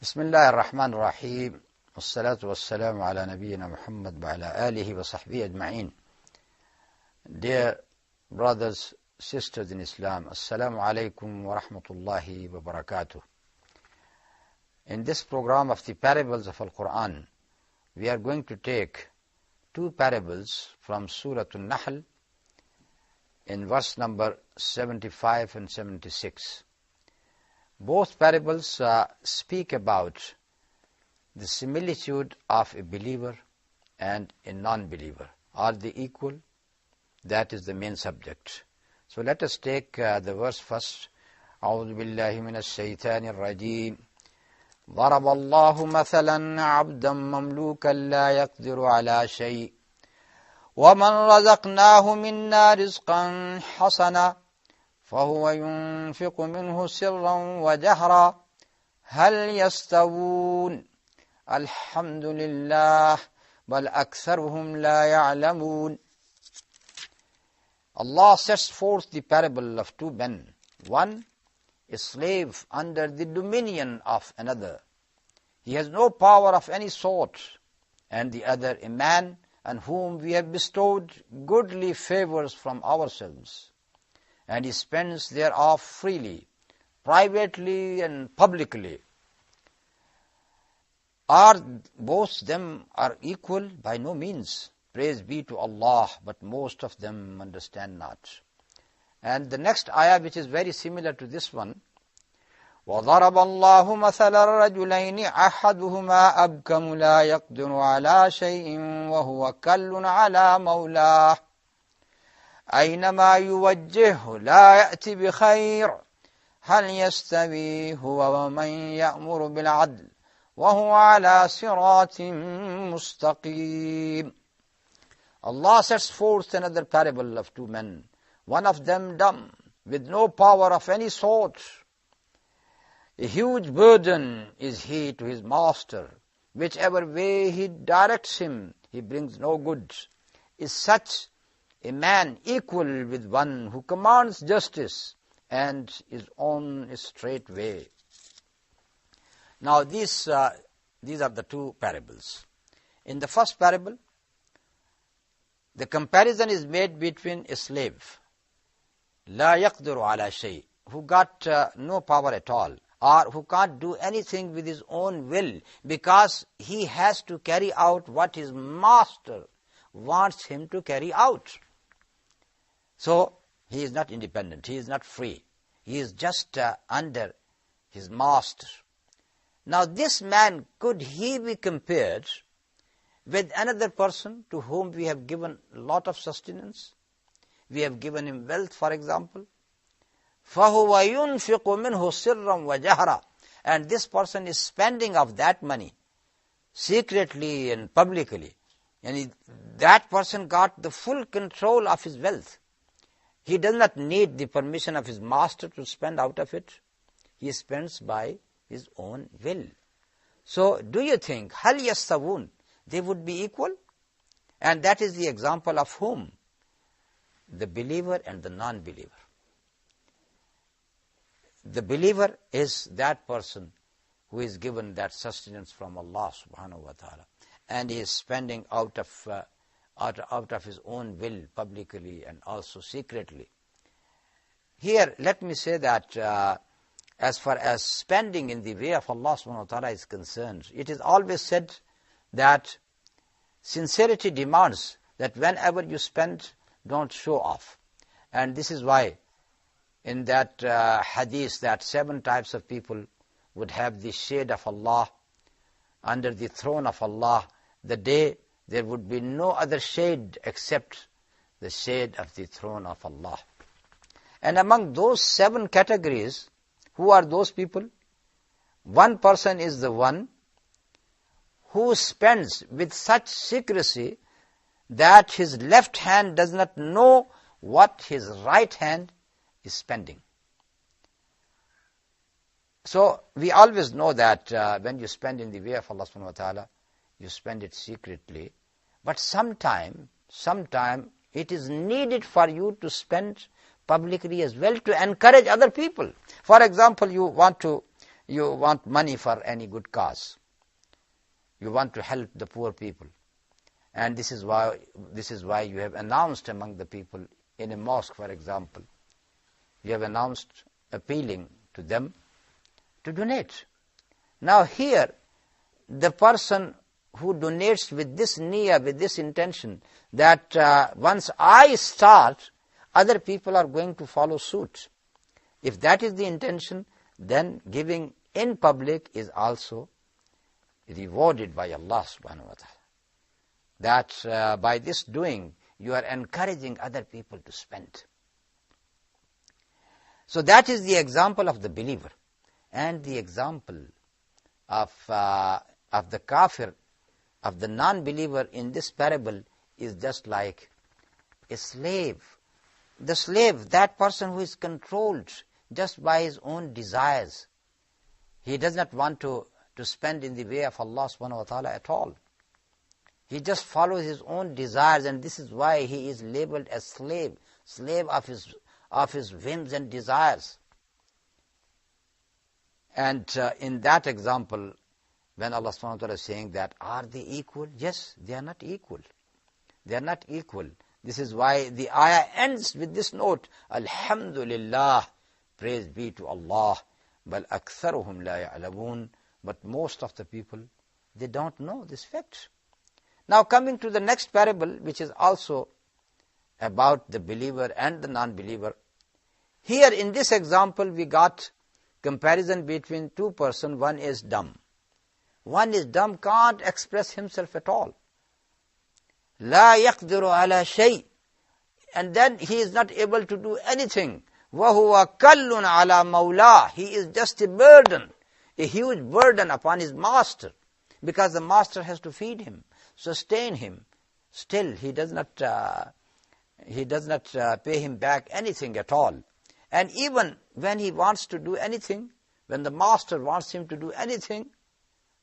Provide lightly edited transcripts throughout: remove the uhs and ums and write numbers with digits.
بسم الله الرحمن الرحيم والصلاة والسلام على نبينا Muhammad وعلى آله وصحبه أجمعين. Dear brothers, sisters in Islam, Assalamu alaikum wa rahmatullahi wa barakatuh. In this program of the parables of Al-Qur'an, we are going to take two parables from Surah An-Nahl in verse number 75 and 76. Both parables speak about the similitude of a believer and a non-believer. Are they equal? That is the main subject. So let us take the verse first. أعوذ بالله من الشيطان الرجيم ضرب الله مثلا عبدا مملوكا لا يقدر على شيء ومن رزقناه منا رزقا حسنا فهو ينفق منه سرا وجهرا هل يستوون الحمد لله بل أكثرهم لا يعلمون. Allah sets forth the parable of two men, one a slave under the dominion of another. He has no power of any sort, and the other a man on whom we have bestowed goodly favors from ourselves. And he spends thereof freely, privately and publicly. Are both them are equal? By no means. Praise be to Allah, but most of them understand not. And the next ayah, which is very similar to this one, وَضَرَبَ اللَّهُ مَثَلَ الرَّجُلَيْنِ أَحَدُهُمَا أَبْكَمُ لَا يَقْدِرُ عَلَى شَيْءٍ وَهُوَ كَلٌّ عَلَى مَوْلَاهُ أينما يوجهه لا يأتي بخير هل يستوي هو ومن يأمر بالعدل وهو على صراط مستقيم. Allah sets forth another parable of two men, one of them dumb, with no power of any sort. A huge burden is he to his master. Whichever way he directs him, he brings no good. Is such a man equal with one who commands justice and is on a straight way? Now these are the two parables. In the first parable, the comparison is made between a slave, لا يقدر على شيء, who got no power at all, or who can't do anything with his own will because he has to carry out what his master wants him to carry out. So he is not independent, he is not free, he is just under his master. Now this man, could he be compared with another person to whom we have given a lot of sustenance? We have given him wealth, for example. فَهُوَ يُنْفِقُ مِنْهُ سِرًّا وَجَهْرًا, and this person is spending of that money secretly and publicly. And that person got the full control of his wealth. He does not need the permission of his master to spend out of it. He spends by his own will. So, do you think, هَلْ يَسْتَوُونَ, they would be equal? And that is the example of whom? The believer and the non-believer. The believer is that person who is given that sustenance from Allah subhanahu wa ta'ala, and he is spending out of his own will, publicly and also secretly. Here, let me say that as far as spending in the way of Allah subhanahu wa ta'ala is concerned, it is always said that sincerity demands that whenever you spend, don't show off. And this is why in that hadith that 7 types of people would have the shade of Allah under the throne of Allah, the day there would be no other shade except the shade of the throne of Allah. And among those 7 categories, who are those people? One person is the one who spends with such secrecy that his left hand does not know what his right hand is spending. So we always know that when you spend in the way of Allah subhanahu wa ta'ala, you spend it secretly. But sometime it is needed for you to spend publicly as well to encourage other people. For example, you want to you want money for any good cause. You want to help the poor people. And this is why you have announced among the people in a mosque, for example. You have announced appealing to them to donate. Now here, the person who donates with this niyyah, with this intention, that once I start, other people are going to follow suit. If that is the intention, then giving in public is also rewarded by Allah subhanahu wa ta'ala. That by this doing, you are encouraging other people to spend. So that is the example of the believer. And the example of the kafir, of the non-believer in this parable is just like a slave. The slave, that person who is controlled just by his own desires. He does not want to spend in the way of Allah subhanahu wa ta'ala at all. He just follows his own desires, and this is why he is labeled as slave of his whims and desires. And in that example, when Allah subhanahu wa ta'ala is saying that, are they equal? Yes, they are not equal. They are not equal. This is why the ayah ends with this note, Alhamdulillah, praise be to Allah, bal aktharuhum la ya'lamun. But most of the people, they don't know this fact. Now coming to the next parable, which is also about the believer and the non-believer. Here in this example, we got comparison between two persons. One is dumb. One is dumb, can't express himself at all. La yaqdiru ala shay. And then he is not able to do anything. Wa huwa kallun ala mawla. He is just a burden, a huge burden upon his master, because the master has to feed him, sustain him. Still, he does not pay him back anything at all. And even when he wants to do anything, when the master wants him to do anything,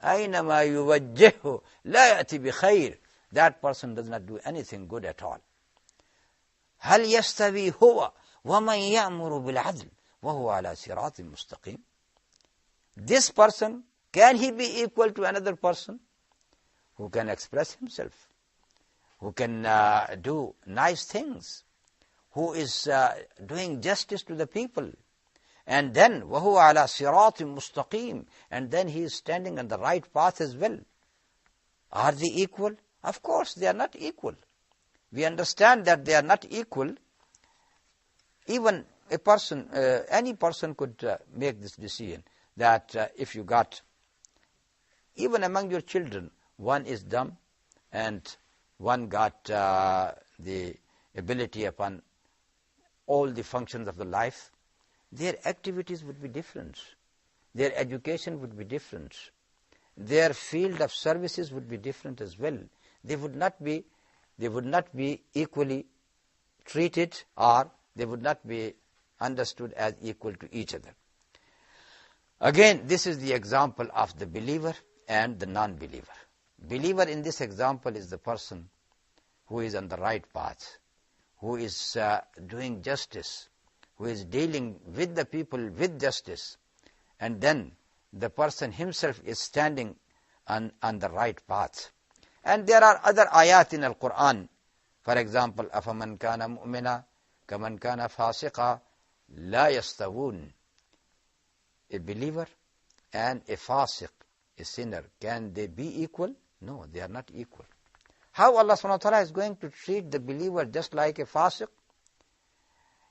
أَيْنَمَا يُوَجِّهُ لَا يَأْتِ بِخَيْرٍ. That person does not do anything good at all. هَلْ يَسْتَوِي هُوَ وَمَنْ يَأْمُرُ بِالْعَدْلِ وَهُوَ عَلَى صِرَاطٍ مُسْتَقِيمٍ. This person, can he be equal to another person who can express himself, who can do nice things, who is doing justice to the people, and then وَهُوَ عَلَى صِرَاطٍ مُسْتَقِيمٍ, and then he is standing on the right path as well. Are they equal? Of course, they are not equal. We understand that they are not equal. Even a person, any person could make this decision, that if you got, even among your children, one is dumb and one got the ability upon all the functions of the life, their activities would be different. Their education would be different. Their field of services would be different as well. They would not be equally treated, or they would not be understood as equal to each other. Again, this is the example of the believer and the non-believer. Believer in this example is the person who is on the right path, who is doing justice, who is dealing with the people with justice, and then the person himself is standing on the right path. And there are other ayat in Al-Qur'an. For example, أَفَمَنْ كَانَ مُؤْمِنًا كَمَنْ كَانَ فَاسِقًا لَا يَسْتَوُونَ. A believer and a fasiq, a sinner, can they be equal? No, they are not equal. How Allah subhanahu wa ta'ala is going to treat the believer just like a fasiq?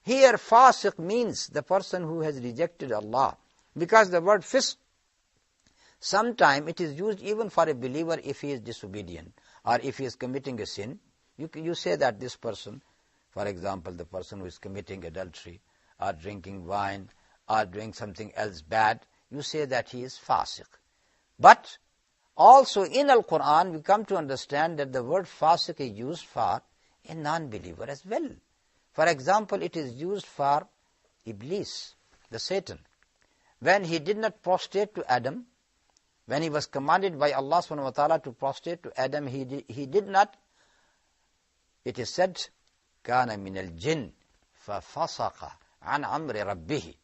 Here, fasiq means the person who has rejected Allah. Because the word fisq, sometimes it is used even for a believer if he is disobedient, or if he is committing a sin. You say that this person, for example, the person who is committing adultery, or drinking wine, or doing something else bad, you say that he is fasiq. But also in Al-Qur'an, we come to understand that the word fasiq is used for a non-believer as well. For example, it is used for Iblis, the Satan. When he did not prostrate to Adam, when he was commanded by Allah subhanahu wa ta'ala to prostrate to Adam, he did not. It is said, كَانَ مِنَ الْجِنِّ فَفَسَقَ عَنْ أَمْرِ رَبِّهِ.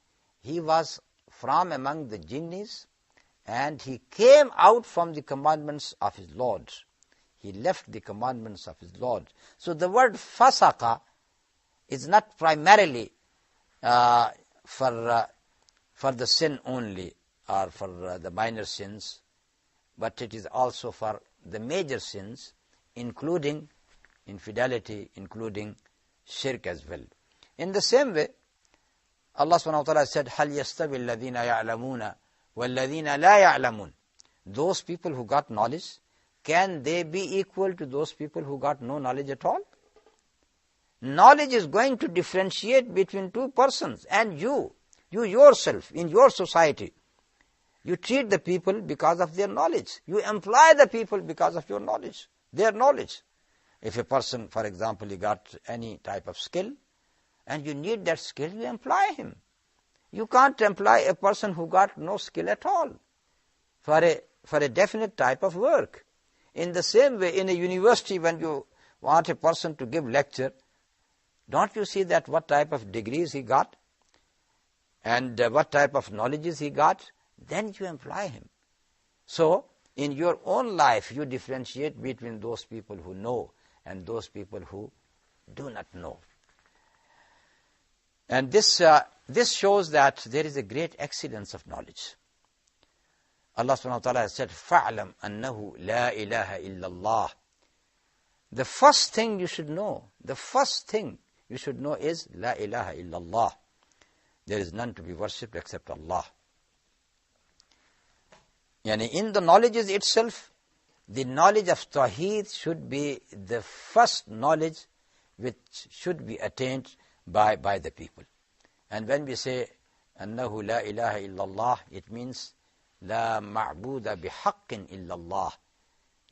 He was from among the jinnis, and he came out from the commandments of his Lord. He left the commandments of his Lord. So the word fasaqa is not primarily for the sin only, or for the minor sins, but it is also for the major sins, including infidelity, including shirk as well. In the same way, Allah subhanahu wa ta'ala said, هَلْ يَسْتَوِي الَّذِينَ يَعْلَمُونَ وَالَّذِينَ لَا يَعْلَمُونَ. Those people who got knowledge, can they be equal to those people who got no knowledge at all? Knowledge is going to differentiate between two persons, and you yourself, in your society, you treat the people because of their knowledge. You employ the people because of your knowledge, their knowledge. If a person, for example, he got any type of skill, and you need that skill, you employ him. You can't employ a person who got no skill at all for a definite type of work. In the same way, in a university, when you want a person to give lecture, don't you see that what type of degrees he got and what type of knowledges he got? Then you employ him. So, in your own life, you differentiate between those people who know and those people who do not know. And this shows that there is a great excellence of knowledge. Allah subhanahu wa ta'ala has said, فَعْلَمْ أَنَّهُ لَا إِلَهَ إِلَّا اللَّهِ. The first thing you should know, is La ilaha illallah. There is none to be worshipped except Allah. Yani in the knowledges itself, the knowledge of Tawheed should be the first knowledge which should be attained by the people. And when we say أنه لا إله إلا الله, it means لا معبود بحق إلا الله.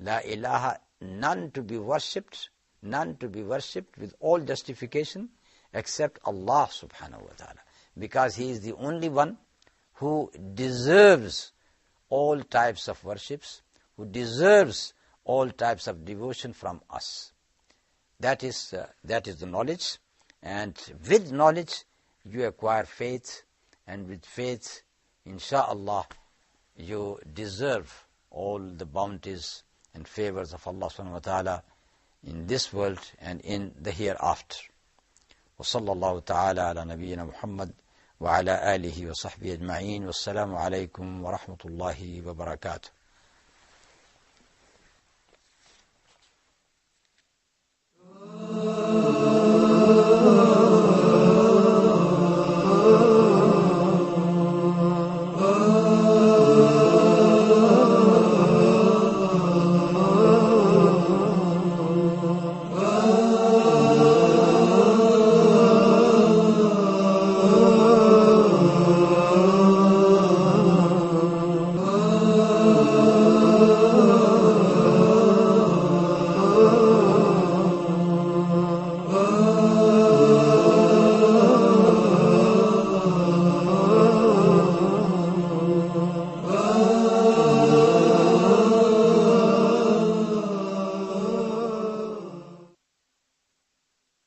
La ilaha, none to be worshipped with all justification except Allah subhanahu wa ta'ala. Because He is the only one who deserves all types of worships, who deserves all types of devotion from us. That is the knowledge, and with knowledge you acquire faith, and with faith, insha'Allah, you deserve all the bounties and favors of Allah subhanahu wa ta'ala in this world and in the hereafter. وصلى الله تعالى على نبينا محمد وعلى آله وصحبه أجمعين والسلام عليكم ورحمة الله وبركاته.